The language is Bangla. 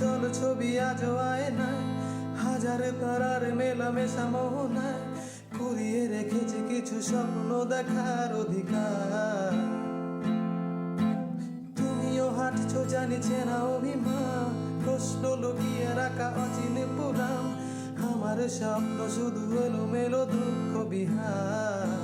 চল ছবি আজও আয়নায়, হাজার তারার মেলামেশা মোহনায় কুড়িয়ে রেখেছে কিছু স্বপ্ন দেখার অধিকার। তুমিও হাঁটছো জানি চেনা অভিমান, প্রশ্ন লুকিয়ে রাখা অচিনে পুরাণ। আমার স্বপ্ন শুধু এলোমেলো দুঃখ বিহার।